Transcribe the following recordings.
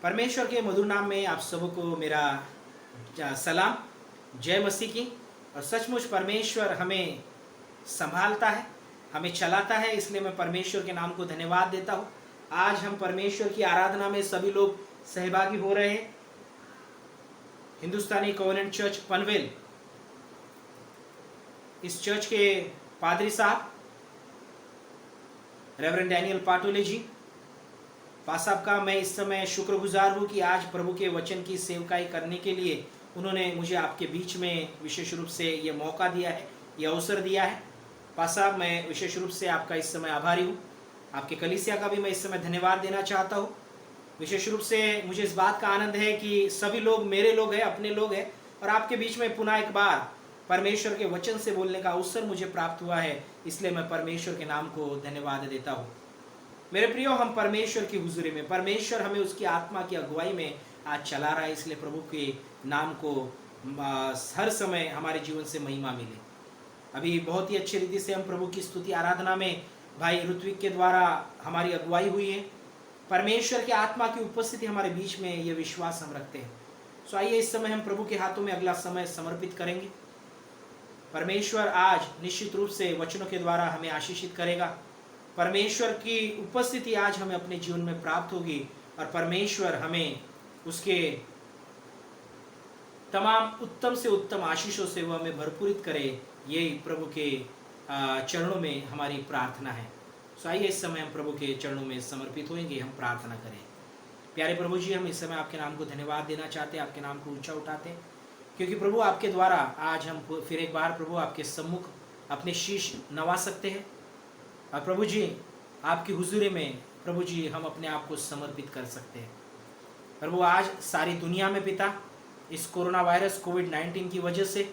परमेश्वर के मधुर नाम में आप सबको मेरा सलाम, जय मसीह की। और सचमुच परमेश्वर हमें संभालता है, हमें चलाता है, इसलिए मैं परमेश्वर के नाम को धन्यवाद देता हूँ। आज हम परमेश्वर की आराधना में सभी लोग सहभागी हो रहे हैं। हिंदुस्तानी कॉवेनेंट चर्च पनवेल, इस चर्च के पादरी साहब रेवरेंड डैनियल पाटोले जी, पास साहब का मैं इस समय शुक्रगुजार हूँ कि आज प्रभु के वचन की सेवकाई करने के लिए उन्होंने मुझे आपके बीच में विशेष रूप से ये मौका दिया है, ये अवसर दिया है। पास साहब, मैं विशेष रूप से आपका इस समय आभारी हूँ। आपके कलीसिया का भी मैं इस समय धन्यवाद देना चाहता हूँ। विशेष रूप से मुझे इस बात का आनंद है कि सभी लोग मेरे लोग हैं, अपने लोग हैं, और आपके बीच में पुनः एक बार परमेश्वर के वचन से बोलने का अवसर मुझे प्राप्त हुआ है, इसलिए मैं परमेश्वर के नाम को धन्यवाद देता हूँ। मेरे प्रियो, हम परमेश्वर की हुजूरी में, परमेश्वर हमें उसकी आत्मा की अगुवाई में आज चला रहा है, इसलिए प्रभु के नाम को हर समय हमारे जीवन से महिमा मिले। अभी बहुत ही अच्छी रीति से हम प्रभु की स्तुति आराधना में भाई ऋत्विक के द्वारा हमारी अगुवाई हुई है। परमेश्वर के आत्मा की उपस्थिति हमारे बीच में, ये विश्वास हम रखते हैं। सो आइए इस समय हम प्रभु के हाथों में अगला समय समर्पित करेंगे। परमेश्वर आज निश्चित रूप से वचनों के द्वारा हमें आशीषित करेगा। परमेश्वर की उपस्थिति आज हमें अपने जीवन में प्राप्त होगी और परमेश्वर हमें उसके तमाम उत्तम से उत्तम आशीषों से वह हमें भरपूरित करे, यही प्रभु के चरणों में हमारी प्रार्थना है। सो आइए इस समय हम प्रभु के चरणों में समर्पित होंगे, हम प्रार्थना करें। प्यारे प्रभु जी, हम इस समय आपके नाम को धन्यवाद देना चाहते हैं, आपके नाम को ऊंचा उठाते हैं, क्योंकि प्रभु आपके द्वारा आज हम फिर एक बार प्रभु आपके सम्मुख अपने शीश नवा सकते हैं। और प्रभु जी, आपकी हुजूरी में प्रभु जी हम अपने आप को समर्पित कर सकते हैं। प्रभु, आज सारी दुनिया में पिता इस कोरोना वायरस कोविड-19 की वजह से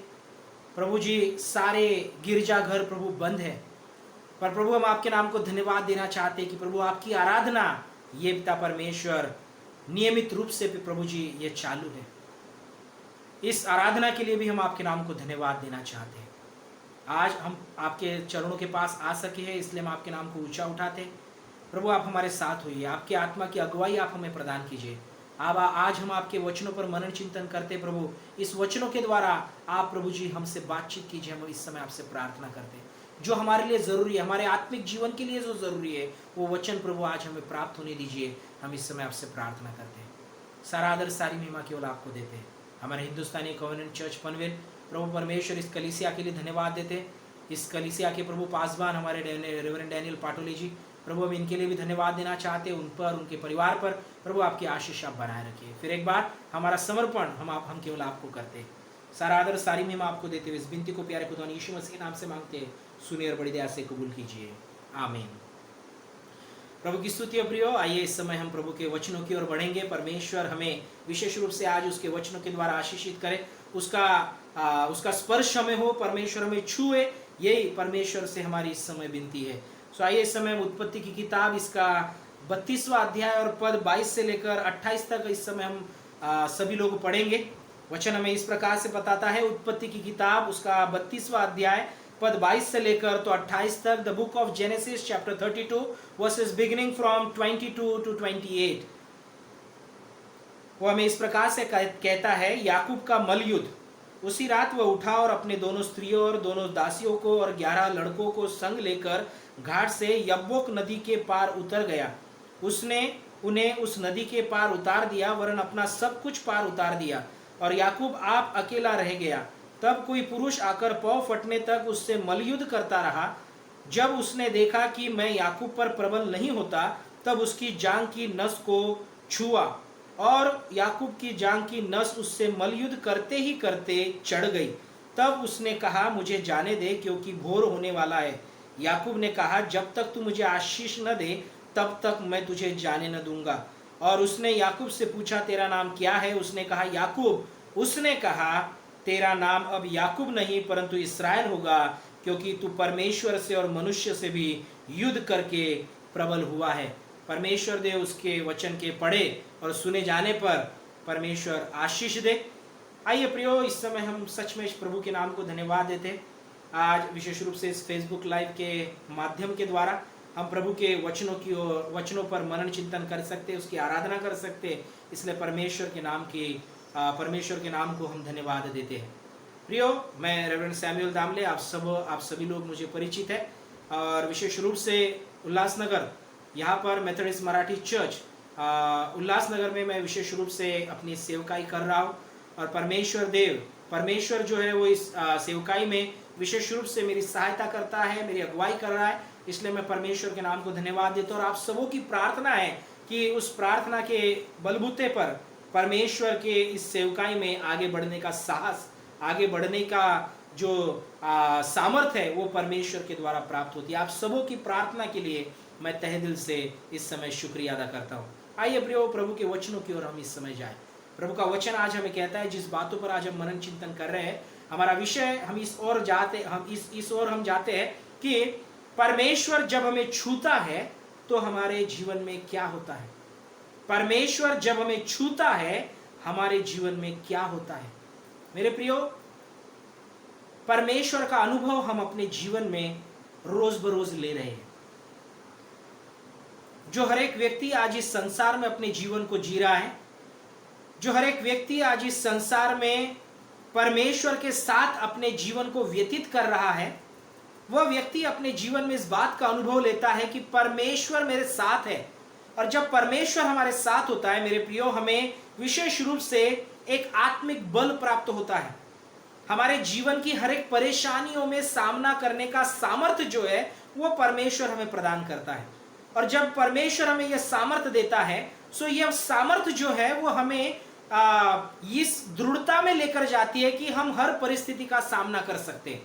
प्रभु जी सारे गिरजाघर प्रभु बंद है, पर प्रभु हम आपके नाम को धन्यवाद देना चाहते हैं कि प्रभु आपकी आराधना ये पिता परमेश्वर नियमित रूप से भी प्रभु जी ये चालू है। इस आराधना के लिए भी हम आपके नाम को धन्यवाद देना चाहते हैं। आज हम आपके चरणों के पास आ सके हैं, इसलिए हम आपके नाम को ऊंचा उठाते हैं। प्रभु, आप हमारे साथ होइए, आपकी आत्मा की अगुवाई आप हमें प्रदान कीजिए। आज हम आपके वचनों पर मनन चिंतन करते प्रभु, इस वचनों के द्वारा आप प्रभु जी हमसे बातचीत कीजिए। हम इस समय आपसे प्रार्थना करते हैं, जो हमारे लिए ज़रूरी है, हमारे आत्मिक जीवन के लिए जो ज़रूरी है, वो वचन प्रभु आज हमें प्राप्त होने दीजिए। हम इस समय आपसे प्रार्थना करते हैं। सारा आदर सारी महिमा केवल आपको देते हैं। हमारे हिंदुस्तानी कॉवेनेंट चर्च पनवेल प्रभु परमेश्वर इस कलीसिया के लिए धन्यवाद देते हैं। इस कलीसिया के प्रभु पासवान हमारे रेवरेंड डैनियल पाटोले जी, प्रभु हम इनके लिए भी धन्यवाद देना चाहते हैं। उन पर, उनके परिवार पर प्रभु आपकी आशीष आप बनाए रखिए। फिर एक बार हमारा समर्पण हम केवल आपको करते हैं। सारा आदर सारी महिमा आपको देते हुए इस विनती को प्यारे खुदा यीशु मसीह के नाम से मांगते हैं, सुनिए और बड़ी दया से कबूल कीजिए, आमीन। प्रभु की स्तुति प्रियो, आइए इस समय हम प्रभु के वचनों की ओर बढ़ेंगे। परमेश्वर हमें विशेष रूप से आज उसके वचनों के द्वारा आशीषित करे, उसका स्पर्श हमें हो, परमेश्वर हमें छुए, यही परमेश्वर से हमारी इस समय विनती है। सो आइए इस समय हम उत्पत्ति की किताब इसका 32वां अध्याय और पद 22 से लेकर 28 तक इस समय हम सभी लोग पढ़ेंगे। वचन हमें इस प्रकार से बताता है, उत्पत्ति की किताब उसका 32वां अध्याय पद 22 से लेकर तो 28 तक। The book of genesis chapter 32 versus beginning from 22 to 28। वो हमें इस प्रकार से कहता है, याकूब का मलयुद्ध। उसी रात वह उठा और अपने दोनों स्त्रियों और दोनों दासियों को और 11 लड़कों को संग लेकर घाट से यब्बोक नदी के पार उतर गया। उसने उन्हें उस नदी के पार उतार दिया, वरन अपना सब कुछ पार उतार दिया, और याकूब आप अकेला रह गया। तब कोई पुरुष आकर पौ फटने तक उससे मलयुद्ध करता रहा। जब उसने देखा कि मैं याकूब पर प्रबल नहीं होता, तब उसकी जांघ की नस को छुआ, और याकूब की जांघ की नस उससे मलयुद्ध करते ही करते चढ़ गई। तब उसने कहा, मुझे जाने दे, क्योंकि भोर होने वाला है। याकूब ने कहा, जब तक तू मुझे आशीष न दे तब तक मैं तुझे जाने न दूंगा। और उसने याकूब से पूछा, तेरा नाम क्या है? उसने कहा, याकूब। उसने कहा, तेरा नाम अब याकूब नहीं परंतु इसराइल होगा, क्योंकि तू परमेश्वर से और मनुष्य से भी युद्ध करके प्रबल हुआ है। परमेश्वर दे उसके वचन के पढ़े और सुने जाने पर परमेश्वर आशीष दे। आइए प्रियो, इस समय हम सच में प्रभु के नाम को धन्यवाद देते हैं। आज विशेष रूप से इस फेसबुक लाइव के माध्यम के द्वारा हम प्रभु के वचनों पर मनन चिंतन कर सकते, उसकी आराधना कर सकते। इसलिए परमेश्वर के नाम को हम धन्यवाद देते हैं। प्रियो, मैं रेवरेंड सैमुअल दामले, आप सभी लोग मुझे परिचित है, और विशेष रूप से उल्लासनगर, यहाँ पर मेथोडिस्ट मराठी चर्च उल्लासनगर में मैं विशेष रूप से अपनी सेवकाई कर रहा हूँ। और परमेश्वर जो है वो इस सेवकाई में विशेष रूप से मेरी सहायता करता है, मेरी अगुवाई कर रहा है। इसलिए मैं परमेश्वर के नाम को धन्यवाद देता हूँ। और आप सबों की प्रार्थना है कि उस प्रार्थना के बलबूते पर परमेश्वर के इस सेवकाई में आगे बढ़ने का साहस, आगे बढ़ने का जो सामर्थ्य है वो परमेश्वर के द्वारा प्राप्त होती है। आप सबों की प्रार्थना के लिए मैं तहे दिल से इस समय शुक्रिया अदा करता हूँ। आइए प्रियो, प्रभु के वचनों की ओर हम इस समय जाएं। प्रभु का वचन आज हमें कहता है, जिस बातों पर आज हम मनन चिंतन कर रहे हैं, हमारा विषय हम इस ओर जाते हैं कि परमेश्वर जब हमें छूता है तो हमारे जीवन में क्या होता है। परमेश्वर जब हमें छूता है हमारे जीवन में क्या होता है। मेरे प्रियो, परमेश्वर का अनुभव हम अपने जीवन में रोज बरोज ले रहे हैं। जो हर एक व्यक्ति आज इस संसार में अपने जीवन को जी रहा है, जो हर एक व्यक्ति आज इस संसार में परमेश्वर के साथ अपने जीवन को व्यतीत कर रहा है, वह व्यक्ति अपने जीवन में इस बात का अनुभव लेता है कि परमेश्वर मेरे साथ है। और जब परमेश्वर हमारे साथ होता है मेरे प्रियो, हमें विशेष रूप से एक आत्मिक बल प्राप्त होता है। हमारे जीवन की हर एक परेशानियों में सामना करने का सामर्थ्य जो है वो परमेश्वर हमें प्रदान करता है। और जब परमेश्वर हमें यह सामर्थ्य देता है, सो यह सामर्थ्य जो है वो हमें इस दृढ़ता में लेकर जाती है कि हम हर परिस्थिति का सामना कर सकते हैं।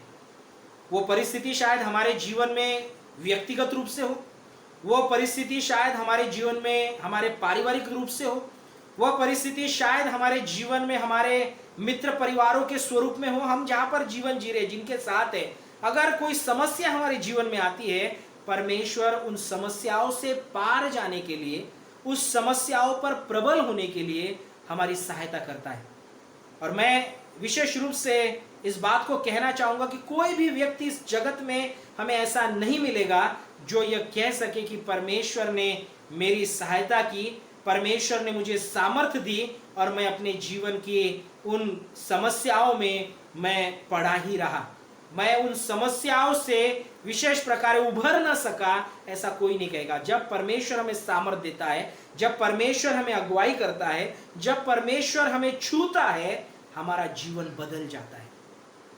वो परिस्थिति शायद हमारे जीवन में व्यक्तिगत रूप से हो, वो परिस्थिति शायद हमारे जीवन में हमारे पारिवारिक रूप से हो, वह परिस्थिति शायद हमारे जीवन में हमारे मित्र परिवारों के स्वरूप में हो, हम जहाँ पर जीवन जी रहे जिनके साथ है। अगर कोई समस्या हमारे जीवन में आती है, परमेश्वर उन समस्याओं से पार जाने के लिए, उस समस्याओं पर प्रबल होने के लिए हमारी सहायता करता है। और मैं विशेष रूप से इस बात को कहना चाहूँगा कि कोई भी व्यक्ति इस जगत में हमें ऐसा नहीं मिलेगा जो यह कह सके कि परमेश्वर ने मेरी सहायता की, परमेश्वर ने मुझे सामर्थ्य दी और मैं अपने जीवन की उन समस्याओं में मैं पड़ा ही रहा, मैं उन समस्याओं से विशेष प्रकार उभर न सका, ऐसा कोई नहीं कहेगा। जब परमेश्वर हमें सामर्थ्य देता है, जब परमेश्वर हमें अगुवाई करता है, जब परमेश्वर हमें छूता है, हमारा जीवन बदल जाता है।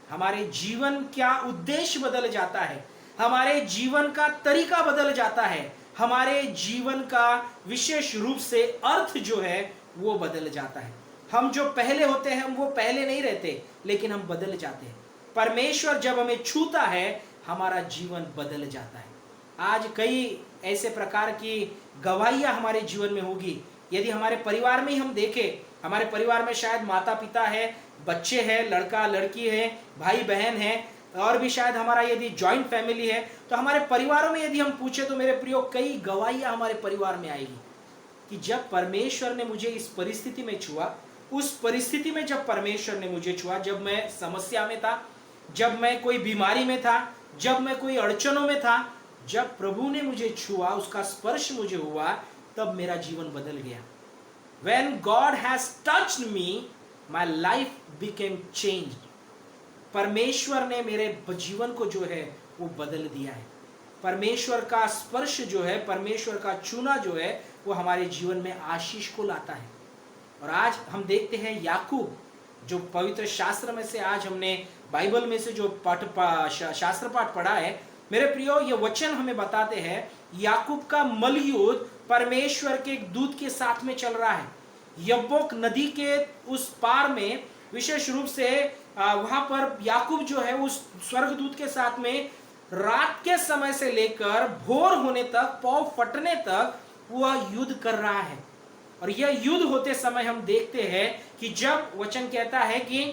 हमारे जीवन का उद्देश्य बदल जाता है, हमारे जीवन का तरीका बदल जाता है, हमारे जीवन का विशेष रूप से अर्थ जो है वो बदल जाता है। हम जो पहले होते हैं वो पहले नहीं रहते, लेकिन हम बदल जाते हैं। परमेश्वर जब हमें छूता है हमारा जीवन बदल जाता है। आज कई ऐसे प्रकार की गवाहियां हमारे जीवन में होगी। यदि हमारे परिवार में ही हम देखें, हमारे परिवार में शायद माता पिता है, बच्चे हैं, लड़का लड़की है, भाई बहन है, और भी शायद हमारा यदि जॉइंट फैमिली है, तो हमारे परिवारों में यदि हम पूछे तो मेरे प्रियो कई गवाहियां हमारे परिवार में आएगी कि जब परमेश्वर ने मुझे इस परिस्थिति में छुआ, उस परिस्थिति में जब परमेश्वर ने मुझे छुआ, जब मैं समस्या में था, जब मैं कोई बीमारी में था, जब मैं कोई अड़चनों में था, जब प्रभु ने मुझे छुआ, उसका स्पर्श मुझे हुआ, तब मेरा जीवन बदल गया। When God has touched me, my life became changed. परमेश्वर ने मेरे जीवन को जो है वो बदल दिया है। परमेश्वर का स्पर्श जो है, परमेश्वर का छूना जो है, वो हमारे जीवन में आशीष को लाता है। और आज हम देखते हैं याकूब, जो पवित्र शास्त्र में से आज हमने बाइबल में से जो शास्त्र पाठ पढ़ा है, मेरे प्रियो ये वचन हमें बताते हैं याकूब का मलयुद्ध परमेश्वर के एक दूत के साथ में चल रहा है। यब्बोक नदी के उस पार में विशेष रूप से वहां पर याकूब जो है उस स्वर्गदूत के साथ में रात के समय से लेकर भोर होने तक, पाँव फटने तक वह युद्ध कर रहा है। और यह युद्ध होते समय हम देखते हैं कि जब वचन कहता है कि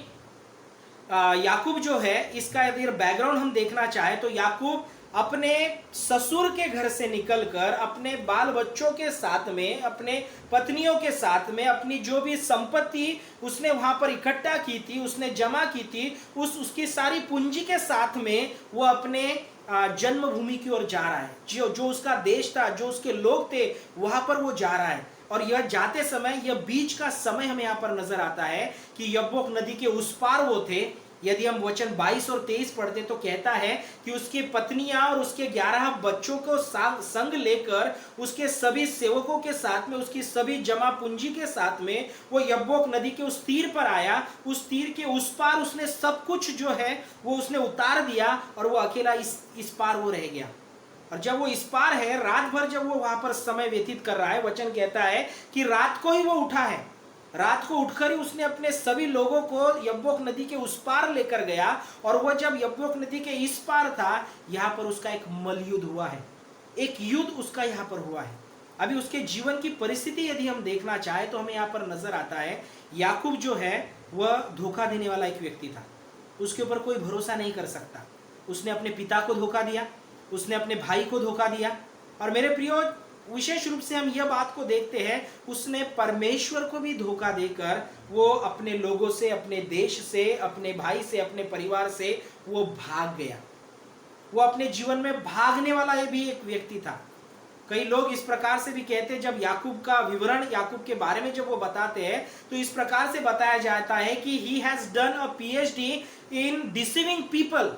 याकूब जो है, इसका यदि बैकग्राउंड हम देखना चाहे तो याकूब अपने ससुर के घर से निकलकर अपने बाल बच्चों के साथ में, अपने पत्नियों के साथ में, अपनी जो भी संपत्ति उसने वहां पर इकट्ठा की थी, उसने जमा की थी, उसकी सारी पूंजी के साथ में वो अपने जन्मभूमि की ओर जा रहा है, जो जो उसका देश था, जो उसके लोग थे, वहां पर वो जा रहा है। और यह जाते समय, यह बीच का समय हमें यहाँ पर नजर आता है कि यब्बोक नदी के उस पार वो थे। यदि हम वचन 22 और 23 पढ़ते तो कहता है कि उसकी पत्नियां और उसके 11 बच्चों को संग लेकर, उसके सभी सेवकों के साथ में, उसकी सभी जमा पूंजी के साथ में वो यब्बोक नदी के उस तीर पर आया। उस तीर के उस पार उसने सब कुछ जो है वो उसने उतार दिया और वो अकेला इस पार वो रह गया। और जब वो इस पार है, रात भर जब वो वहां पर समय व्यतीत कर रहा है, वचन कहता है कि रात को ही वो उठा है। रात को उठकर ही उसने अपने सभी लोगों को यब्बोक नदी के उस पार लेकर गया। और वह जब यब्बोक नदी के इस पार था, यहाँ पर उसका एक मलयुद्ध हुआ है, एक युद्ध उसका यहाँ पर हुआ है। अभी उसके जीवन की परिस्थिति यदि हम देखना चाहे तो हमें यहाँ पर नजर आता है, याकूब जो है वह धोखा देने वाला एक व्यक्ति था। उसके ऊपर कोई भरोसा नहीं कर सकता। उसने अपने पिता को धोखा दिया, उसने अपने भाई को धोखा दिया। और मेरे प्रियो, विशेष रूप से हम यह बात को देखते हैं, उसने परमेश्वर को भी धोखा देकर वो अपने लोगों से, अपने देश से, अपने भाई से, अपने परिवार से वो भाग गया। वो अपने जीवन में भागने वाला ये भी एक व्यक्ति था। कई लोग इस प्रकार से भी कहते हैं, जब याकूब का विवरण, याकूब के बारे में जब वो बताते हैं तो इस प्रकार से बताया जाता है कि he has done a PhD in deceiving people.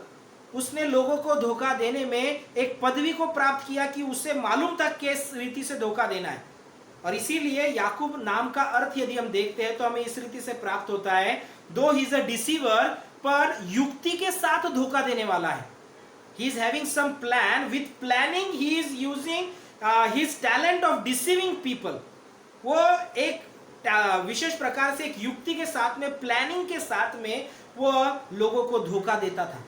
उसने लोगों को धोखा देने में एक पदवी को प्राप्त किया कि उसे मालूम तक किस रीति से धोखा देना है। और इसीलिए याकूब नाम का अर्थ यदि हम देखते हैं तो हमें इस रीति से प्राप्त होता है, दो ही इज अ डिसीवर, पर युक्ति के साथ धोखा देने वाला है। He is having some plan, with planning he is using his talent of deceiving people. वो एक विशेष प्रकार से एक युक्ति के साथ में, प्लानिंग के साथ में वो लोगों को धोखा देता था।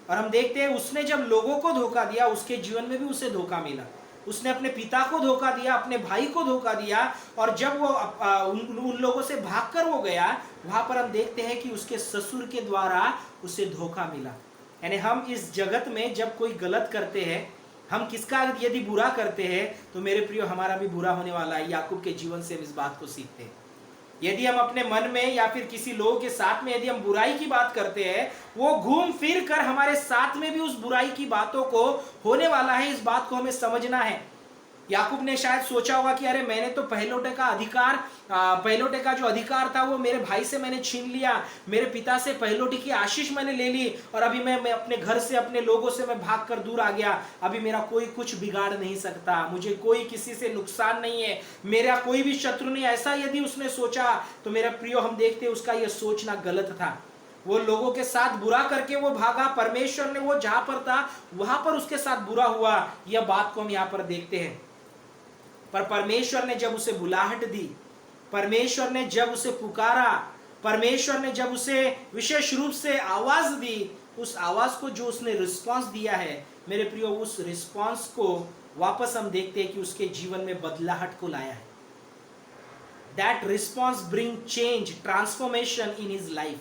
और हम देखते हैं उसने जब लोगों को धोखा दिया, उसके जीवन में भी उसे धोखा मिला। उसने अपने पिता को धोखा दिया, अपने भाई को धोखा दिया। और जब वो उन लोगों से भागकर वो गया, वहां पर हम देखते हैं कि उसके ससुर के द्वारा उसे धोखा मिला। यानी हम इस जगत में जब कोई गलत करते हैं, हम किसका यदि बुरा करते हैं तो मेरे प्रियो हमारा भी बुरा होने वाला है। याकूब के जीवन से हम इस बात को सीखते हैं। यदि हम अपने मन में या फिर किसी लोगों के साथ में यदि हम बुराई की बात करते हैं, वो घूम फिर कर हमारे साथ में भी उस बुराई की बातों को होने वाला है। इस बात को हमें समझना है। याकूब ने शायद सोचा होगा कि अरे मैंने तो पहलौठे का जो अधिकार था वो मेरे भाई से मैंने छीन लिया, मेरे पिता से पहलौठी की आशीष मैंने ले ली, और अभी मैं अपने घर से, अपने लोगों से मैं भागकर दूर आ गया। अभी मेरा कोई कुछ बिगाड़ नहीं सकता, मुझे कोई किसी से नुकसान नहीं है, मेरा कोई भी शत्रु नहीं। ऐसा यदि उसने सोचा तो मेरा प्रियो हम देखते उसका यह सोचना गलत था। वो लोगों के साथ बुरा करके वो भागा। परमेश्वर ने वो जहां पर था वहां पर उसके साथ बुरा हुआ। यह बात को हम यहाँ पर देखते हैं। पर परमेश्वर ने जब उसे बुलाहट दी, परमेश्वर ने जब उसे पुकारा, परमेश्वर ने जब उसे विशेष रूप से आवाज दी, उस आवाज को जो उसने रिस्पांस दिया है मेरे प्रियो, उस रिस्पांस को वापस हम देखते हैं कि उसके जीवन में बदलाहट को लाया है। That response bring change, transformation in his life.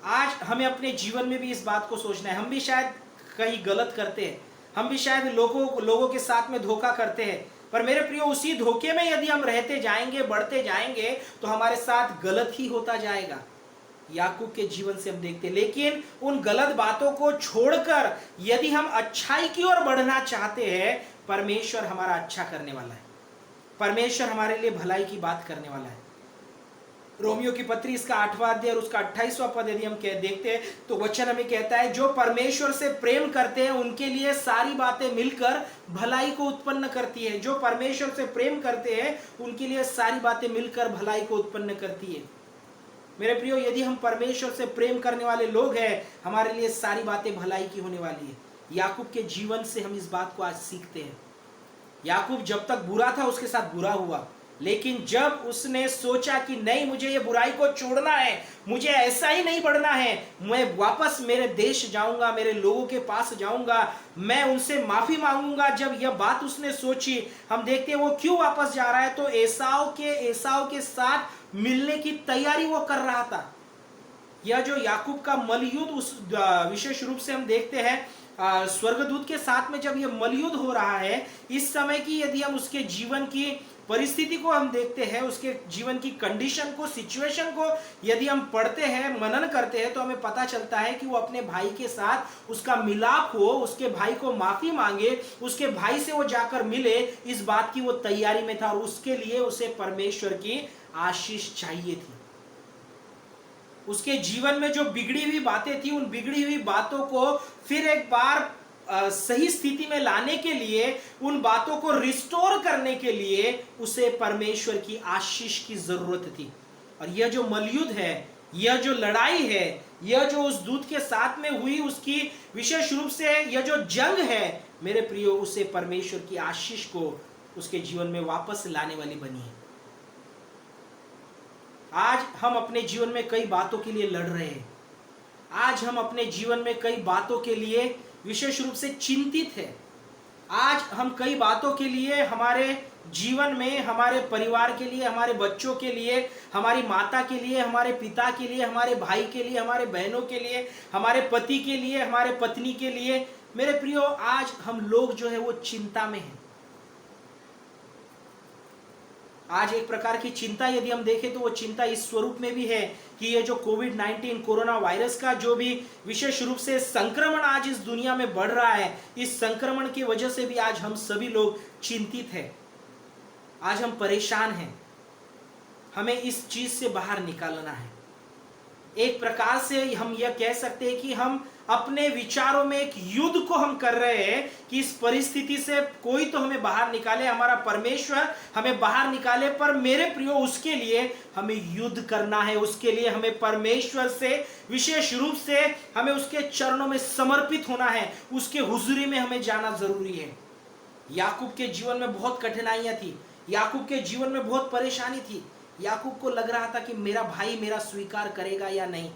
आज हमें अपने जीवन में भी इस बात को सोचना है। हम भी शायद कहीं गलत करते हैं, हम भी शायद लोगों के साथ में धोखा करते हैं, पर मेरे प्रियो उसी धोखे में यदि हम रहते जाएंगे, बढ़ते जाएंगे तो हमारे साथ गलत ही होता जाएगा। याकूब के जीवन से हम देखते हैं। लेकिन उन गलत बातों को छोड़कर यदि हम अच्छाई की ओर बढ़ना चाहते हैं, परमेश्वर हमारा अच्छा करने वाला है, परमेश्वर हमारे लिए भलाई की बात करने वाला है। रोमियो की पत्री इसका 8वां अध्याय और उसका 28वां पद यदि हम देखते हैं तो वचन हमें कहता है, जो परमेश्वर से प्रेम करते हैं उनके लिए सारी बातें मिलकर भलाई को उत्पन्न करती है। जो परमेश्वर से प्रेम करते हैं उनके लिए सारी बातें मिलकर भलाई को उत्पन्न करती है। मेरे प्रियो, यदि हम परमेश्वर से प्रेम करने वाले लोग हैं, हमारे लिए सारी बातें भलाई की होने वाली है। याकूब के जीवन से हम इस बात को आज सीखते हैं। याकूब जब तक बुरा था उसके साथ बुरा हुआ, लेकिन जब उसने सोचा कि नहीं, मुझे ये बुराई को छोड़ना है, मुझे ऐसा ही नहीं बढ़ना है, मैं वापस मेरे देश जाऊंगा, मेरे लोगों के पास जाऊंगा, मैं उनसे माफी मांगूंगा। जब यह बात उसने सोची, हम देखते हैं वो क्यों वापस जा रहा है, तो एसाव के साथ मिलने की तैयारी वो कर रहा था। यह जो याकूब का मलयुद्ध, उस विशेष रूप से हम देखते हैं स्वर्गदूत के साथ में जब यह मलयुद्ध हो रहा है, इस समय की यदि हम उसके जीवन की परिस्थिति को हम देखते हैं, उसके जीवन की कंडीशन को, सिचुएशन को यदि हम पढ़ते हैं, मनन करते हैं, तो हमें पता चलता है कि वो अपने भाई के साथ उसका मिलाप हो, उसके भाई को माफी मांगे, उसके भाई से वो जाकर मिले, इस बात की वो तैयारी में था और उसके लिए उसे परमेश्वर की आशीष चाहिए थी। उसके जीवन में जो बिगड़ी हुई बातें थी, उन बिगड़ी हुई बातों को फिर एक बार सही स्थिति में लाने के लिए, उन बातों को रिस्टोर करने के लिए उसे परमेश्वर की आशीष की जरूरत थी। और यह जो मलयुद्ध है, यह जो लड़ाई है, यह जो उस दूत के साथ में हुई, उसकी विशेष रूप से यह जो जंग है, मेरे प्रियो, उसे परमेश्वर की आशीष को उसके जीवन में वापस लाने वाली बनी है। आज हम अपने जीवन में कई बातों के लिए लड़ रहे हैं। आज हम अपने जीवन में कई बातों के लिए विशेष रूप से चिंतित है। आज हम कई बातों के लिए हमारे जीवन में, हमारे परिवार के लिए, हमारे बच्चों के लिए, हमारी माता के लिए, हमारे पिता के लिए, हमारे भाई के लिए, हमारे बहनों के लिए, हमारे पति के लिए, हमारे पत्नी के लिए, मेरे प्रियो, आज हम लोग जो है वो चिंता में हैं। आज एक प्रकार की चिंता यदि हम देखें तो वो चिंता इस स्वरूप में भी है कि ये जो कोविड-19 कोरोना वायरस का जो भी विशेष रूप से संक्रमण आज इस दुनिया में बढ़ रहा है, इस संक्रमण की वजह से भी आज हम सभी लोग चिंतित हैं। आज हम परेशान हैं। हमें इस चीज से बाहर निकालना है। एक प्रकार से हम यह कह सकते हैं कि हम अपने विचारों में एक युद्ध को हम कर रहे हैं कि इस परिस्थिति से कोई तो हमें बाहर निकाले, हमारा परमेश्वर हमें बाहर निकाले। पर मेरे प्रियो, उसके लिए हमें युद्ध करना है। उसके लिए हमें परमेश्वर से विशेष रूप से हमें उसके चरणों में समर्पित होना है। उसके हुजूरी में हमें जाना जरूरी है। याकूब के जीवन में बहुत कठिनाइयां थी, याकूब के जीवन में बहुत परेशानी थी। याकूब को लग रहा था कि मेरा भाई मेरा स्वीकार करेगा या नहीं।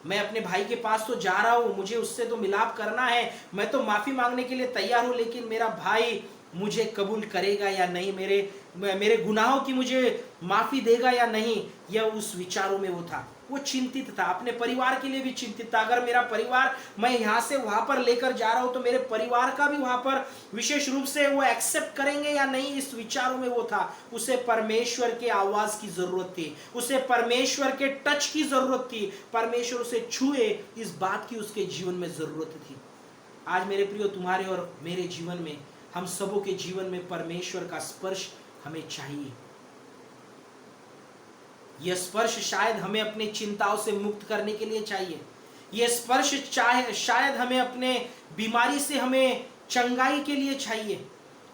मैं अपने भाई के पास तो जा रहा हूं, मुझे उससे तो मिलाप करना है, मैं तो माफी मांगने के लिए तैयार हूं, लेकिन मेरा भाई मुझे कबूल करेगा या नहीं, मेरे गुनाहों की मुझे माफी देगा या नहीं, यह उस विचारों में वो था। वो चिंतित था, अपने परिवार के लिए भी चिंतित था। अगर मेरा परिवार, मैं यहाँ से वहां पर लेकर जा रहा हूं तो मेरे परिवार का भी वहां पर विशेष रूप से वो एक्सेप्ट करेंगे या नहीं, इस विचारों में वो था। उसे परमेश्वर के आवाज की जरूरत थी, उसे परमेश्वर के टच की जरूरत थी, परमेश्वर उसे छुए, इस बात की उसके जीवन में जरूरत थी। आज मेरे प्रियो, तुम्हारे और मेरे जीवन में, हम सबों के जीवन में परमेश्वर का स्पर्श हमें चाहिए। यह स्पर्श शायद हमें अपने चिंताओं से मुक्त करने के लिए चाहिए। यह स्पर्श शायद हमें अपने बीमारी से हमें चंगाई के लिए चाहिए।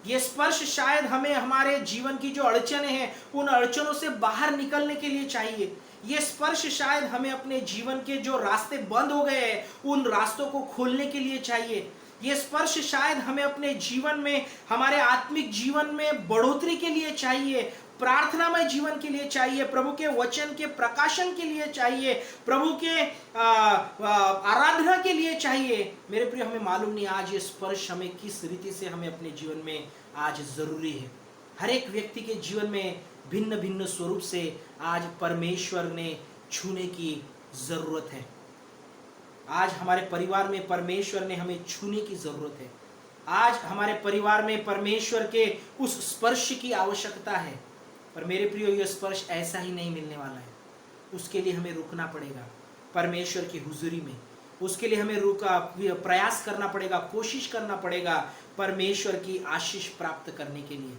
यह स्पर्श शायद हमें हमारे जीवन की जो अड़चनें हैं, उन अड़चनों से बाहर निकलने के लिए चाहिए। यह स्पर्श शायद हमें अपने जीवन के जो रास्ते बंद हो गए हैं, उन रास्तों को खोलने के लिए चाहिए। यह स्पर्श शायद हमें अपने जीवन में, हमारे आत्मिक जीवन में बढ़ोतरी के लिए चाहिए, प्रार्थनामय जीवन के लिए चाहिए, प्रभु के वचन के प्रकाशन के लिए चाहिए, प्रभु के आराधना के लिए चाहिए। मेरे प्रिय, हमें मालूम नहीं आज ये स्पर्श हमें किस रीति से हमें अपने जीवन में आज जरूरी है। हर एक व्यक्ति के जीवन में भिन्न भिन्न स्वरूप से आज परमेश्वर ने छूने की जरूरत है। आज हमारे परिवार में परमेश्वर ने हमें छूने की जरूरत है। आज हमारे परिवार में परमेश्वर के उस स्पर्श की आवश्यकता है। पर मेरे प्रियो, यह स्पर्श ऐसा ही नहीं मिलने वाला है। उसके लिए हमें रुकना पड़ेगा परमेश्वर की हुजूरी में। उसके लिए हमें प्रयास करना पड़ेगा, कोशिश करना पड़ेगा परमेश्वर की आशीष प्राप्त करने के लिए।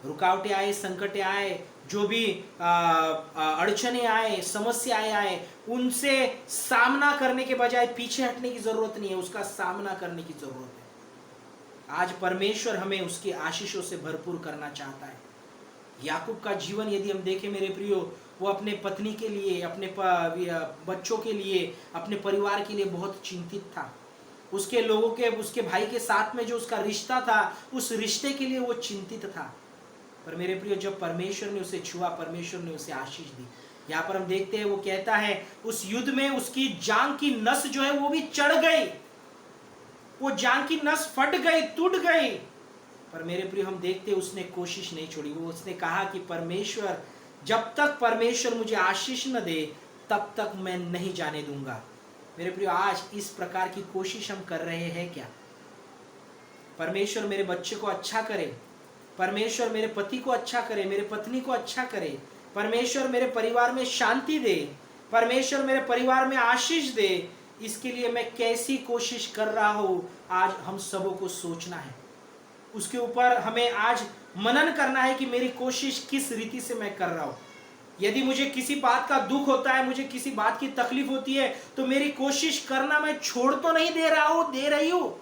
रुकावटें आए, संकटें आए, जो भी अड़चने आए, समस्याएं आए, उनसे सामना करने के बजाय पीछे हटने की जरूरत नहीं है, उसका सामना करने की जरूरत है। आज परमेश्वर हमें उसकी आशीषों से भरपूर करना चाहता है। याकूब का जीवन यदि हम देखें मेरे प्रियो, वो अपने पत्नी के लिए, अपने बच्चों के लिए, अपने परिवार के लिए बहुत चिंतित था। उसके लोगों के, उसके भाई के साथ में जो उसका रिश्ता था, उस रिश्ते के लिए वो चिंतित था। पर मेरे प्रियो, जब परमेश्वर ने उसे छुआ, परमेश्वर ने उसे आशीष दी। यहाँ पर हम देखते हैं, वो कहता है उस युद्ध में उसकी जांग की नस जो है वो भी चढ़ गई, वो जांग की नस फट गई, टूट गई। पर मेरे प्रिय, हम देखते उसने कोशिश नहीं छोड़ी। वो उसने कहा कि परमेश्वर, जब तक परमेश्वर मुझे आशीष न दे तब तक मैं नहीं जाने दूंगा। मेरे प्रिय, आज इस प्रकार की कोशिश हम कर रहे हैं क्या? परमेश्वर मेरे बच्चे को अच्छा करे, परमेश्वर मेरे पति को अच्छा करे, मेरे पत्नी को अच्छा करे, परमेश्वर मेरे परिवार में शांति दे, परमेश्वर मेरे परिवार में आशीष दे, इसके लिए मैं कैसी कोशिश कर रहा हूँ, आज हम सबों को सोचना है। उसके ऊपर हमें आज मनन करना है कि मेरी कोशिश किस रीति से मैं कर रहा हूँ। यदि मुझे किसी बात का दुख होता है, मुझे किसी बात की तकलीफ होती है, तो मेरी कोशिश करना मैं छोड़ तो नहीं दे रहा हूँ, दे रही हूँ।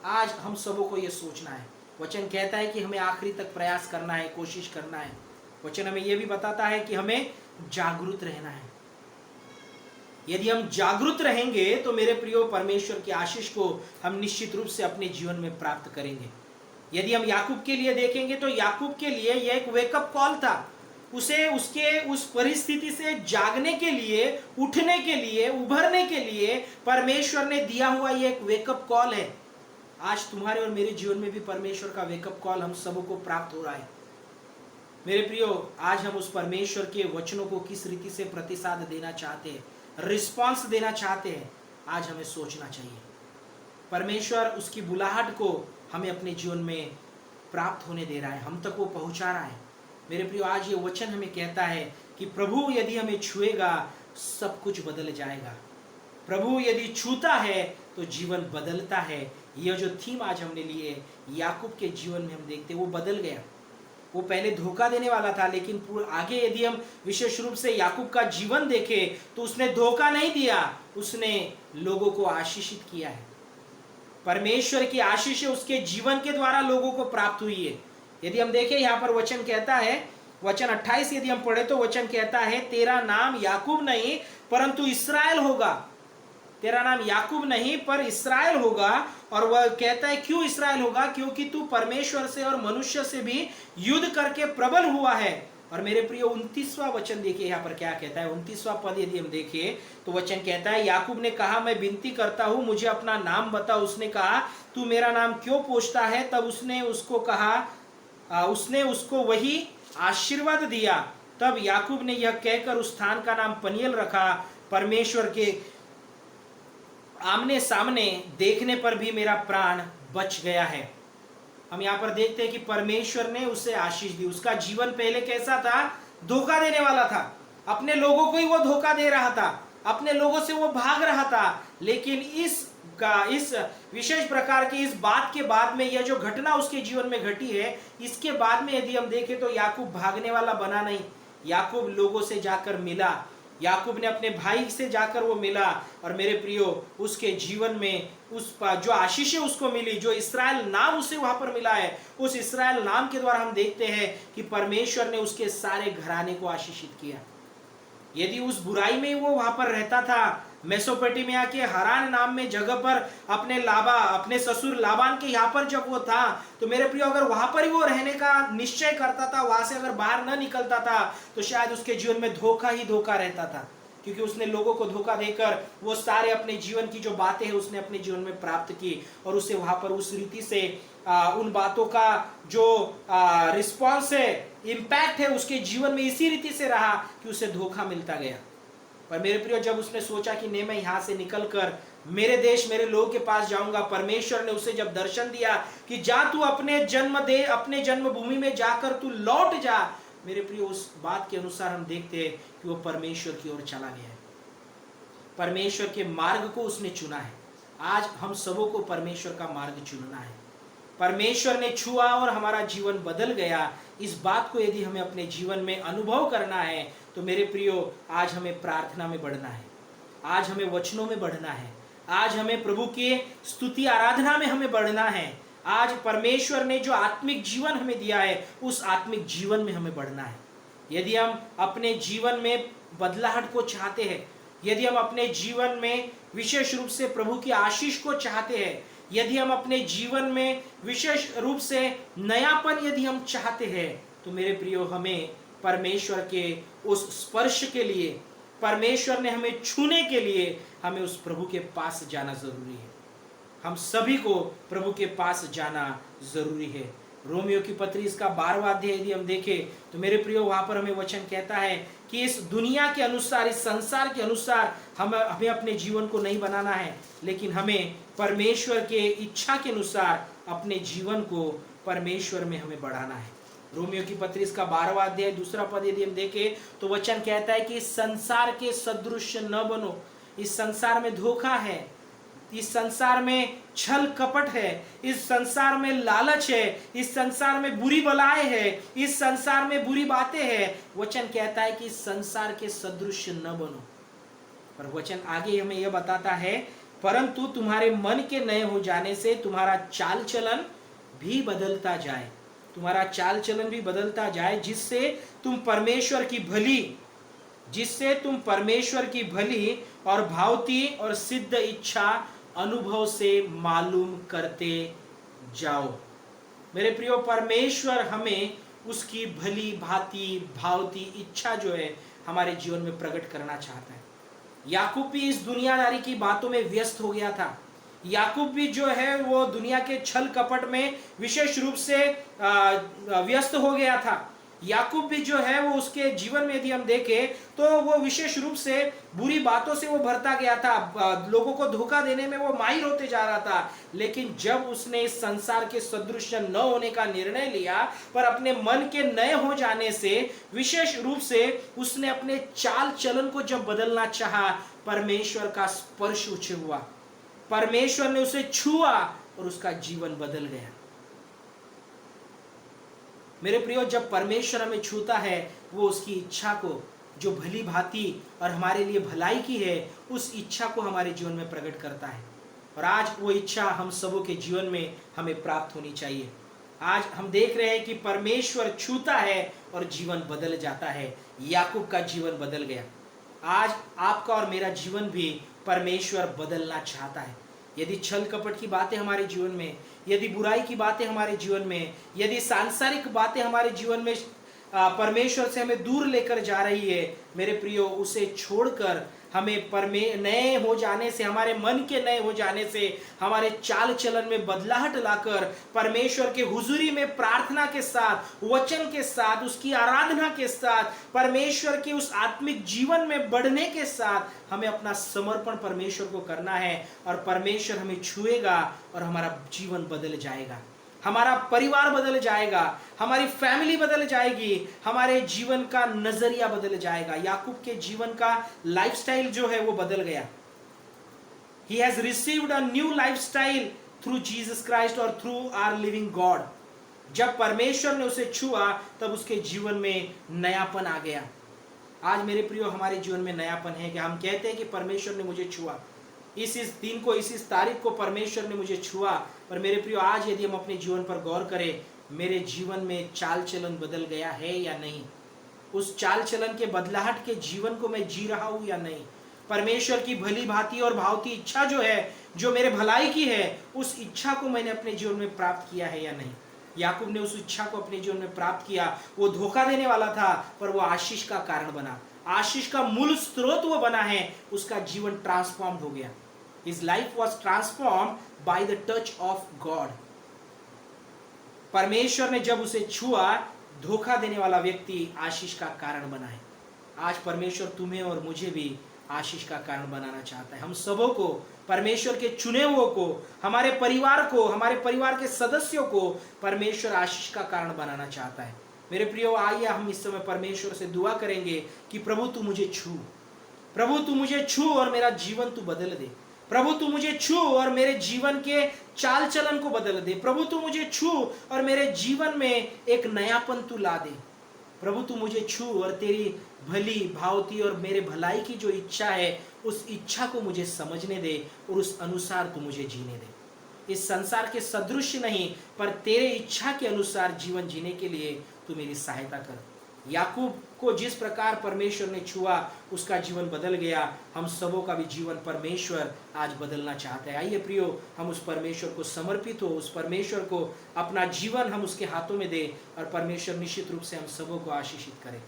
आज हम सबों को यह सोचना है। वचन कहता है कि हमें आखिरी तक प्रयास करना है, कोशिश करना है। वचन हमें यह भी बताता है कि हमें जागरूक रहना है। यदि हम जागरूक रहेंगे तो मेरे प्रियो परमेश्वर की आशीष को हम निश्चित रूप से अपने जीवन में प्राप्त करेंगे। यदि हम याकूब के लिए देखेंगे तो याकूब के लिए यह एक वेकअप कॉल था। उसे उसके उस परिस्थिति से जागने के लिए, उठने के लिए, उभरने के लिए परमेश्वर ने दिया हुआ यह एक वेकअप कॉल है। आज तुम्हारे और मेरे जीवन में भी परमेश्वर का वेकअप कॉल हम सबों को प्राप्त हो रहा है। मेरे प्रियो, आज हम उस परमेश्वर के वचनों को किस रीति से प्रतिसाद देना चाहते हैं, रिस्पॉन्स देना चाहते हैं, आज हमें सोचना चाहिए। परमेश्वर उसकी बुलाहट को हमें अपने जीवन में प्राप्त होने दे रहा है, हम तक वो पहुंचा रहा है। मेरे प्रियो, आज ये वचन हमें कहता है कि प्रभु यदि हमें छुएगा सब कुछ बदल जाएगा। प्रभु यदि छूता है तो जीवन बदलता है। यह जो थीम आज हमने ली है, याकूब के जीवन में हम देखते हैं वो बदल गया। वो पहले धोखा देने वाला था, लेकिन आगे यदि हम विशेष रूप से याकूब का जीवन देखें तो उसने धोखा नहीं दिया, उसने लोगों को आशीषित किया है। परमेश्वर की आशीष उसके जीवन के द्वारा लोगों को प्राप्त हुई है। यदि हम देखें यहाँ पर वचन कहता है, वचन 28 यदि हम पढ़े तो वचन कहता है, तेरा नाम याकूब नहीं परंतु इस्राएल होगा। तेरा नाम याकूब नहीं पर इस्राएल होगा। और वह कहता है क्यों इस्राएल होगा? क्योंकि तू परमेश्वर से और मनुष्य से भी युद्ध करके प्रबल हुआ है। और मेरे प्रिय 29वां वचन देखिए यहाँ पर क्या कहता है। 29वां पद यदि हम देखें तो वचन कहता है, याकूब ने कहा मैं विनती करता हूँ मुझे अपना नाम बता। उसने कहा तू मेरा नाम क्यों पूछता है? तब उसने उसको कहा, उसने उसको वही आशीर्वाद दिया। तब याकूब ने यह कहकर उस स्थान का नाम पनियल रखा, परमेश्वर के आमने सामने देखने पर भी मेरा प्राण बच गया है। हम यहाँ पर देखते हैं कि परमेश्वर ने उसे आशीष दी। उसका जीवन पहले कैसा था? धोखा देने वाला था, अपने लोगों को ही वो धोखा दे रहा था, अपने लोगों से वो भाग रहा था। लेकिन इस विशेष प्रकार की इस बात के बाद में, यह जो घटना उसके जीवन में घटी है, इसके बाद में यदि हम देखें तो याकूब भागने वाला बना नहीं। याकूब लोगों से जाकर मिला, याकूब ने अपने भाई से जाकर वो मिला। और मेरे प्रियो, उसके जीवन में उस जो आशीषें उसको मिली, जो इस्राएल नाम उसे वहां पर मिला है, उस इस्राएल नाम के द्वारा हम देखते हैं कि परमेश्वर ने उसके सारे घराने को आशीषित किया। यदि उस बुराई में वो वहां पर रहता था, मेसोपोटामिया के हरान नाम में जगह पर अपने ससुर लाबान के यहाँ पर जब वो था, तो मेरे प्रियो अगर वहां पर ही वो रहने का निश्चय करता था, वहां से अगर बाहर न निकलता था, तो शायद उसके जीवन में धोखा ही धोखा रहता था। क्योंकि उसने लोगों को धोखा देकर वो सारे अपने जीवन की जो बातें हैं उसने अपने जीवन में प्राप्त की, और उसे वहां पर उस रीति से उन बातों का जो रिस्पॉन्स है, इम्पैक्ट है, उसके जीवन में इसी रीति से रहा कि उसे धोखा मिलता गया। पर मेरे प्रियो, जब उसने सोचा कि नहीं, मैं यहाँ से निकलकर मेरे देश, मेरे लोगों के पास जाऊंगा, परमेश्वर ने उसे जब दर्शन दिया कि जा तू अपने जन्मभूमि में जाकर तू लौट जा, मेरे प्रियो उस बात के अनुसार हम देखते हैं कि वो परमेश्वर की ओर चला गया है। परमेश्वर के मार्ग को उसने चुना है। आज हम सबों को परमेश्वर का मार्ग चुनना है। परमेश्वर ने छुआ और हमारा जीवन बदल गया। इस बात को यदि हमें अपने जीवन में अनुभव करना है तो मेरे प्रियो, आज हमें प्रार्थना में बढ़ना है, आज हमें वचनों में बढ़ना है, आज हमें प्रभु के स्तुति आराधना में हमें बढ़ना है। आज परमेश्वर ने जो आत्मिक जीवन हमें दिया है, उस आत्मिक जीवन में हमें बढ़ना है। यदि हम अपने जीवन में बदलाहट को चाहते हैं, यदि हम अपने जीवन में विशेष रूप से प्रभु की आशीष को चाहते हैं, यदि हम अपने जीवन में विशेष रूप से नयापन यदि हम चाहते हैं, तो मेरे प्रियो, हमें परमेश्वर के उस स्पर्श के लिए, परमेश्वर ने हमें छूने के लिए, हमें उस प्रभु के पास जाना जरूरी है। हम सभी को प्रभु के पास जाना जरूरी है। रोमियो की पत्री इसका 12वां अध्याय यदि हम देखें तो मेरे प्रियो, वहां पर हमें वचन कहता है कि इस दुनिया के अनुसार, इस संसार के अनुसार हमें अपने जीवन को नहीं बनाना है, लेकिन हमें परमेश्वर के इच्छा के अनुसार अपने जीवन को परमेश्वर में हमें बढ़ाना है। रोमियो की पत्री इसका 12वां अध्याय 2 पद यदि हम देखें तो वचन कहता है कि इस संसार के सदृश न बनो। इस संसार में धोखा है, इस संसार में छल कपट है, इस संसार में लालच है, इस संसार में बुरी बलाएं है, इस संसार में बुरी बातें हैं। वचन कहता है कि इस संसार के सदृश न बनो। पर वचन आगे हमें यह बताता है, परंतु तुम्हारे मन के नए हो जाने से तुम्हारा चाल चलन भी बदलता जाए, तुम्हारा चाल चलन भी बदलता जाए, जिससे तुम परमेश्वर की भली और भावती और सिद्ध इच्छा अनुभव से मालूम करते जाओ। मेरे प्रियो, परमेश्वर हमें उसकी भली भांति भावती इच्छा जो है हमारे जीवन में प्रकट करना चाहता है। याकूब भी इस दुनियादारी की बातों में व्यस्त हो गया था। याकूब भी जो है वो दुनिया के छल कपट में विशेष रूप से व्यस्त हो गया था। याकूब भी जो है वो उसके जीवन में यदि हम देखें तो वो विशेष रूप से बुरी बातों से वो भरता गया था, लोगों को धोखा देने में वो माहिर होते जा रहा था। लेकिन जब उसने इस संसार के सदृश न होने का निर्णय लिया, पर अपने मन के नए हो जाने से विशेष रूप से उसने अपने चाल चलन को जब बदलना चाहा, परमेश्वर का स्पर्श उसे हुआ, परमेश्वर ने उसे छुआ और उसका जीवन बदल गया। मेरे प्रियो, जब परमेश्वर हमें छूता है, वो उसकी इच्छा को जो भली भांति और हमारे लिए भलाई की है, उस इच्छा को हमारे जीवन में प्रकट करता है। और आज वो इच्छा हम सबों के जीवन में हमें प्राप्त होनी चाहिए। आज हम देख रहे हैं कि परमेश्वर छूता है और जीवन बदल जाता है। याकूब का जीवन बदल गया। आज आपका और मेरा जीवन भी परमेश्वर बदलना चाहता है। यदि छल कपट की बातें हमारे जीवन में, यदि बुराई की बातें हमारे जीवन में, यदि सांसारिक बातें हमारे जीवन में परमेश्वर से हमें दूर लेकर जा रही है, मेरे प्रियो, उसे छोड़कर हमें नए हो जाने से, हमारे मन के नए हो जाने से, हमारे चाल चलन में बदलाहट लाकर परमेश्वर के हुजूरी में प्रार्थना के साथ, वचन के साथ, उसकी आराधना के साथ, परमेश्वर के उस आत्मिक जीवन में बढ़ने के साथ हमें अपना समर्पण परमेश्वर को करना है। और परमेश्वर हमें छुएगा और हमारा जीवन बदल जाएगा, हमारा परिवार बदल जाएगा, हमारी फैमिली बदल जाएगी, हमारे जीवन का नजरिया बदल जाएगा। याकूब के जीवन का लाइफस्टाइल जो है वो बदल गया। He has received a new lifestyle through Jesus Christ और through our living God। जब परमेश्वर ने उसे छुआ तब उसके जीवन में नयापन आ गया। आज मेरे प्रियो, हमारे जीवन में नयापन है कि हम कहते हैं कि परमेश्वर ने मुझे छुआ, इस दिन को, इस तारीख को परमेश्वर ने मुझे छुआ। पर मेरे प्रियो, आज यदि हम अपने जीवन पर गौर करें, मेरे जीवन में चाल चलन बदल गया है या नहीं? उस चाल चलन के बदलाहट के जीवन को मैं जी रहा हूं या नहीं? परमेश्वर की भली भांति और भावती इच्छा जो है, जो मेरे भलाई की है, उस इच्छा को मैंने अपने जीवन में प्राप्त किया है या नहीं? याकूब ने उस इच्छा को अपने जीवन में प्राप्त किया। वो धोखा देने वाला था, पर वो आशीष का कारण बना, आशीष का मूल स्रोत वो बना है। उसका जीवन ट्रांसफॉर्म्ड हो गया। His life was transformed by the touch of God। परमेश्वर ने जब उसे छुआ, धोखा देने वाला व्यक्ति आशीष का कारण बना है। आज परमेश्वर तुम्हें और मुझे भी आशीष का कारण बनाना चाहता है। हम सबों को, परमेश्वर के चुने हुओं को, हमारे परिवार को, हमारे परिवार के सदस्यों को परमेश्वर आशीष का कारण बनाना चाहता है। मेरे प्रियो, आइए हम इस समय परमेश्वर से दुआ करेंगे कि प्रभु तू मुझे छू, प्रभु तू मुझे छू और मेरा जीवन तू बदल दे। प्रभु तू मुझे छू और मेरे जीवन के चाल चलन को बदल दे। प्रभु तू मुझे छू और मेरे जीवन में एक नयापन तू ला दे। प्रभु तू मुझे छू और तेरी भली भावती और मेरे भलाई की जो इच्छा है, उस इच्छा को मुझे समझने दे और उस अनुसार तू मुझे जीने दे। इस संसार के सदृश नहीं, पर तेरे इच्छा के अनुसार जीवन जीने के लिए तू मेरी सहायता कर। याकूब को जिस प्रकार परमेश्वर ने छुआ, उसका जीवन बदल गया। हम सबों का भी जीवन परमेश्वर आज बदलना चाहता है। आइए प्रियो, हम उस परमेश्वर को समर्पित हो, उस परमेश्वर को अपना जीवन हम उसके हाथों में दे और परमेश्वर निश्चित रूप से हम सबों को आशीषित करे।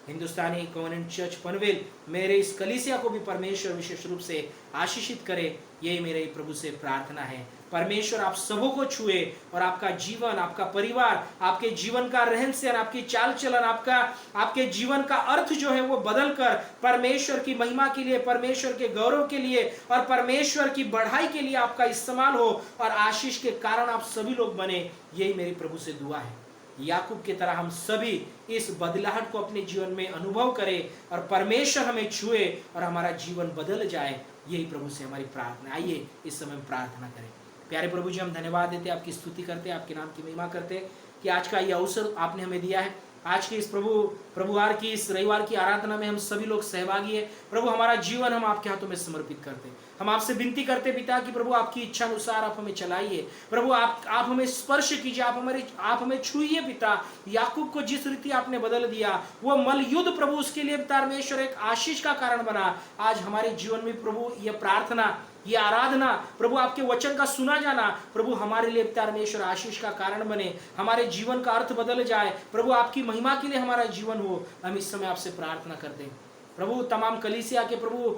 हिंदुस्तानी कॉन्वेंट चर्च पनवेल मेरे इस कलीसिया को भी परमेश्वर विशेष रूप से आशीषित करे, यही मेरे प्रभु से प्रार्थना है। परमेश्वर आप सबों को छुए और आपका जीवन, आपका परिवार, आपके जीवन का रहन सहन, आपकी चाल चलन, आपके जीवन का अर्थ जो है वो बदल कर परमेश्वर की महिमा के लिए, परमेश्वर के गौरव के लिए और परमेश्वर की बढ़ाई के लिए आपका इस्तेमाल हो और आशीष के कारण आप सभी लोग बने, यही मेरी प्रभु से दुआ है। याकूब की तरह हम सभी इस बदलाहट को अपने जीवन में अनुभव करें और परमेश्वर हमें छुए और हमारा जीवन बदल जाए, यही प्रभु से हमारी प्रार्थना। आइए इस समय प्रार्थना करें। प्यारे प्रभु जी, हम धन्यवाद देते, आपकी स्तुति करते, आपके नाम की महिमा करते कि आज का ये अवसर आपने हमें दिया है। आज के इस प्रभुवार की, इस रविवार की आराधना में हम सभी लोग सहभागी है। प्रभु, हमारा जीवन हम आपके हाथों में समर्पित करते हैं। हम आपसे विनती करते पिता कि प्रभु आपकी इच्छा अनुसार आप हमें चलाइए। प्रभु आप हमें स्पर्श कीजिए, आप हमें छुइए पिता। याकूब को जिस रीति आपने बदल दिया, वो मल युद्ध प्रभु उसके लिए परमेश्वर एक आशीष का कारण बना। आज हमारे जीवन में प्रभु ये प्रार्थना, ये आराधना, प्रभु आपके वचन का सुना जाना प्रभु हमारे लिए परमेश्वर आशीष का कारण बने, हमारे जीवन का अर्थ बदल जाए। प्रभु आपकी महिमा के लिए हमारा जीवन हो, हम इस समय आपसे प्रार्थना करते हैं। प्रभु तमाम कलीसिया के प्रभु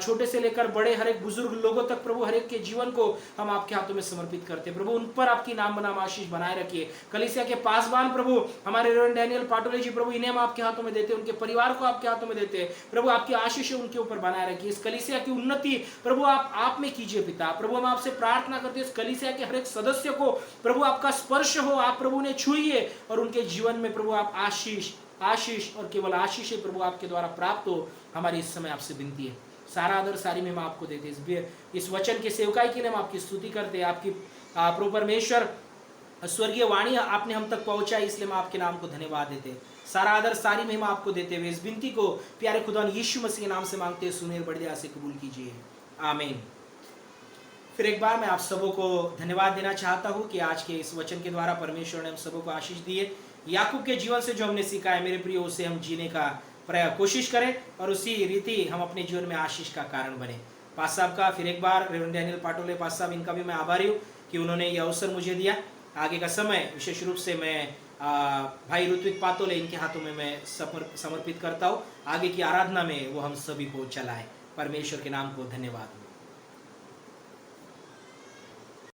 छोटे से लेकर बड़े हर एक बुजुर्ग लोगों तक प्रभु हर एक के जीवन को हम आपके हाथों में समर्पित करते हैं। प्रभु उन पर आपकी नाम बनाम आशीष बनाए रखिए। कलीसिया के पासवान प्रभु हमारे रेवरेंड डैनियल पाटोले जी, प्रभु इन्हें हम आपके हाथों में देते हैं, उनके परिवार को आपके हाथों में देते हैं। प्रभु आपकी आशीष उनके ऊपर बनाए रखिए। इस कलीसिया की उन्नति प्रभु आप में कीजिए पिता। प्रभु हम आपसे प्रार्थना करते हैं, इस कलीसिया के हर एक सदस्य को प्रभु आपका स्पर्श हो, आप प्रभु ने छुइए और उनके जीवन में प्रभु आप आशीष और केवल आशीष प्रभु आपके द्वारा प्राप्त हो। हमारी इस समय आपसे विनती है, सारा आदर सारी महिमा आपको देते हैं। इस वचन के सेवकाई के लिए हम आपकी स्तुति करते हैं। आपकी प्रभु परमेश्वर स्वर्गीय वाणी आपने हम तक पहुंचाई, इसलिए हम आपके नाम को धन्यवाद देते हैं। सारा आदर सारी महिमा आपको देते हुए इस विनती को प्यारे खुदा यीशु मसीह के नाम से मांगते हैं, सुने बड़ी दया से कबूल कीजिए, आमीन। फिर एक बार मैं आप सबों को धन्यवाद देना चाहता हूँ कि आज के इस वचन के द्वारा परमेश्वर ने हम सबों को आशीष दी है। याकूब के जीवन से जो हमने सीखा है मेरे प्रिय, उसे हम जीने का कोशिश करें और उसी रीति हम अपने जीवन में आशीष का कारण बने। पास साहब का फिर एक बार, रेवरेंड डैनियल पाटोले पास साहब, इनका भी मैं आभारी हूँ कि उन्होंने ये अवसर मुझे दिया। आगे का समय विशेष रूप से मैं भाई ऋत्विक पातोले, इनके हाथों में मैं समर्पित करता हूँ। आगे की आराधना में वो हम सभी को चलाए। परमेश्वर के नाम को धन्यवाद।